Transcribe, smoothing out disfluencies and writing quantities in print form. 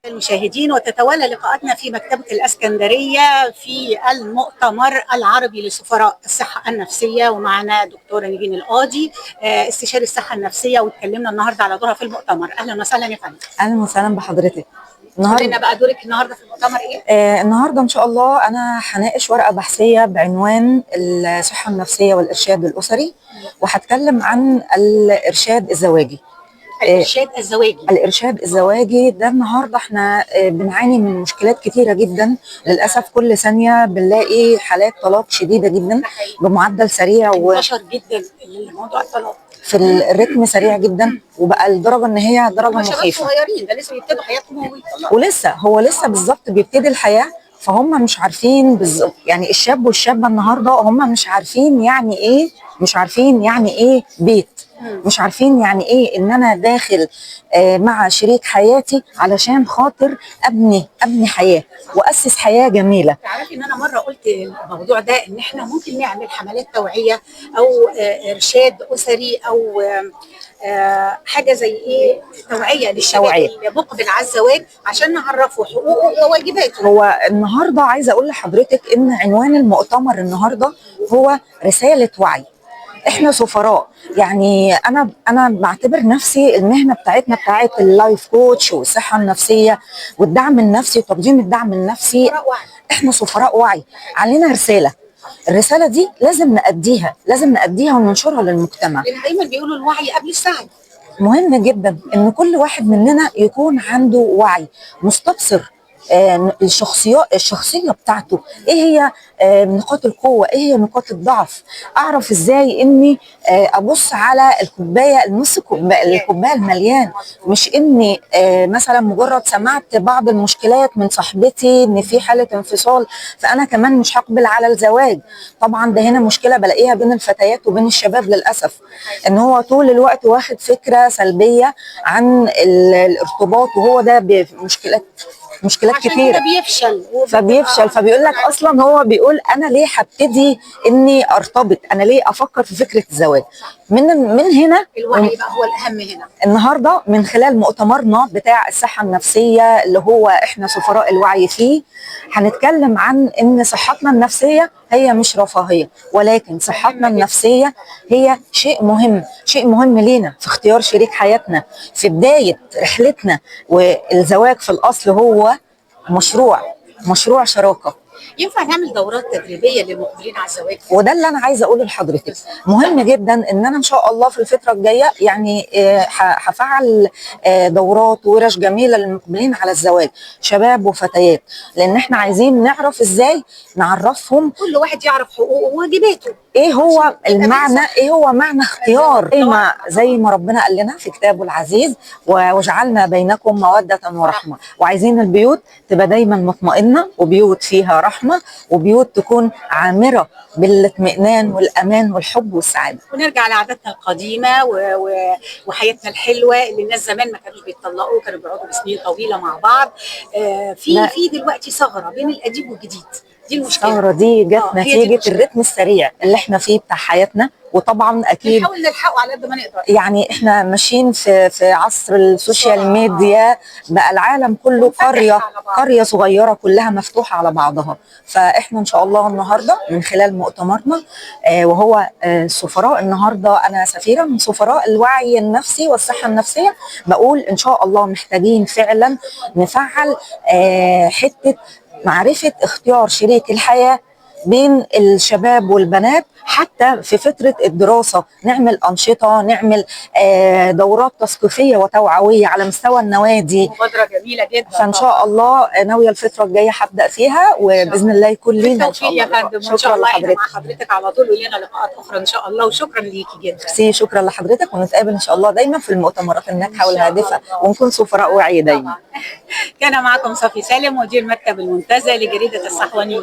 المشاهدين، وتتوالى لقاءاتنا في مكتبة الإسكندرية في المؤتمر العربي لسفراء الصحة النفسية، ومعنا دكتورة نيفين القاضي استشاري الصحة النفسية، واتكلمنا النهارده على دورها في المؤتمر. أهلا وسهلا يا فندم. اهلا وسهلا بحضرتك. قولنا بقى دورك النهارده في المؤتمر ايه؟ النهارده ان شاء الله انا هناقش ورقه بحثيه بعنوان الصحه النفسيه والارشاد الاسري، وهتكلم عن الارشاد الزواجي. الارشاد الزواجي ده النهارده احنا بنعاني من مشكلات كتيره جدا للاسف. كل ثانيه بنلاقي حالات طلاق شديده جدا بمعدل سريع، انتشر جدا موضوع الطلاق في الريتم سريع جدا، وبقى لدرجه ان هي درجه مخيفه. صغيرين ده لسه بيبتدوا حياتهم هو لسه بالظبط بيبتدي الحياه، فهم مش عارفين بالظبط. يعني الشاب والشابه النهارده هم مش عارفين يعني ايه، مش عارفين يعني ايه بيت، مش عارفين يعني ايه ان انا داخل مع شريك حياتي علشان خاطر ابني حياه واسس حياه جميله. تعرفي ان انا مره قلت الموضوع ده ان احنا ممكن نعمل حملات توعيه او ارشاد اسري او حاجه زي ايه، توعيه للشباب اللي مقبل على الزواج عشان نعرفه حقوقه وواجباته. هو النهارده عايزه اقول لحضرتك ان عنوان المؤتمر النهارده هو رساله وعي. احنا سفراء، يعني انا بعتبر نفسي المهنه بتاعتنا بتاعت اللايف كوتش والصحه النفسيه والدعم النفسي وتقديم الدعم النفسي. احنا سفراء وعي، علينا رساله. الرساله دي لازم نأديها وننشرها للمجتمع. لان دايما بيقولوا الوعي قبل السعي. مهم جدا ان كل واحد مننا يكون عنده وعي مستبصر الشخصيه بتاعته، ايه هي نقاط القوه، ايه هي نقاط الضعف. اعرف ازاي اني ابص على الكوبايه النص الكوبايه المليان، مش اني مثلا مجرد سمعت بعض المشكلات من صاحبتي ان في حاله انفصال فانا كمان مش هقبل على الزواج. طبعا ده هنا مشكله بلاقيها بين الفتيات وبين الشباب للاسف، ان هو طول الوقت واخد فكره سلبيه عن الارتباط، وهو ده مشكلات كتير فبيفشل فبيقول لك اصلا، هو بيقول انا ليه هبتدي اني ارتبط، انا ليه افكر في فكره الزواج. من هنا الوعي بقى هو الاهم. هنا النهارده من خلال مؤتمرنا بتاع الصحه النفسيه اللي هو احنا سفراء الوعي فيه، هنتكلم عن ان صحتنا النفسيه هي مش رفاهيه، ولكن صحتنا النفسيه هي شيء مهم لينا في اختيار شريك حياتنا في بدايه رحلتنا. والزواج في الاصل هو مشروع شراكه. ينفع نعمل دورات تدريبيه للمقبلين على الزواج؟ وده اللي انا عايزه اقوله لحضرتك. مهم جدا ان انا ان شاء الله في الفتره الجايه يعني هفعل دورات وورش جميله للمقبلين على الزواج، شباب وفتيات، لان احنا عايزين نعرف ازاي نعرفهم، كل واحد يعرف حقوقه وواجباته، ايه هو المعنى، ايه هو معنى اختيار، زي ما ربنا قال لنا في كتابه العزيز وجعلنا بينكم موده ورحمه. وعايزين البيوت تبقى دايما مطمئنه، وبيوت فيها رحمه، وبيوت تكون عامره بالاطمئنان والامان والحب والسعاده. ونرجع لعاداتنا القديمه وحياتنا الحلوه اللي الناس زمان ما كانوش بيتطلقوا، كانوا بيقعدوا بسنين طويله مع بعض. في دلوقتي ثغره بين القديم والجديد. دي المشكله. الثغره دي جت نتيجه الرتم السريع اللي احنا فيه بتاع حياتنا، وطبعا اكيد بنحاول نلحقه على قد ما نقدر. يعني احنا ماشيين في عصر السوشيال ميديا، بقى العالم كله قريه صغيره كلها مفتوحه على بعضها. فاحنا ان شاء الله النهارده من خلال مؤتمرنا وهو سفراء، النهارده انا سفيره من سفراء الوعي النفسي والصحه النفسيه، بقول ان شاء الله محتاجين فعلا نفعل حته معرفه اختيار شريك الحياه بين الشباب والبنات، حتى في فترة الدراسة نعمل أنشطة، نعمل دورات تثقيفية وتوعوية على مستوى النوادي. مبادرة جميلة جدا. فإن شاء الله ناوية الفترة الجاية هبدأ فيها، وبإذن الله يكون لينا إن شاء الله. شكرا لحضرتك. مع حضرتك على طول، ولينا لقاءات أخرى إن شاء الله، وشكرا ليكي جدا. شكرا لحضرتك، ونتقابل إن شاء الله دايما في المؤتمرات الناجحة والهادفة، ونكون سفراء وعي دايما. كان معكم صافي سالم، مدير مكتب المنتزه لجريدة الصحوانية.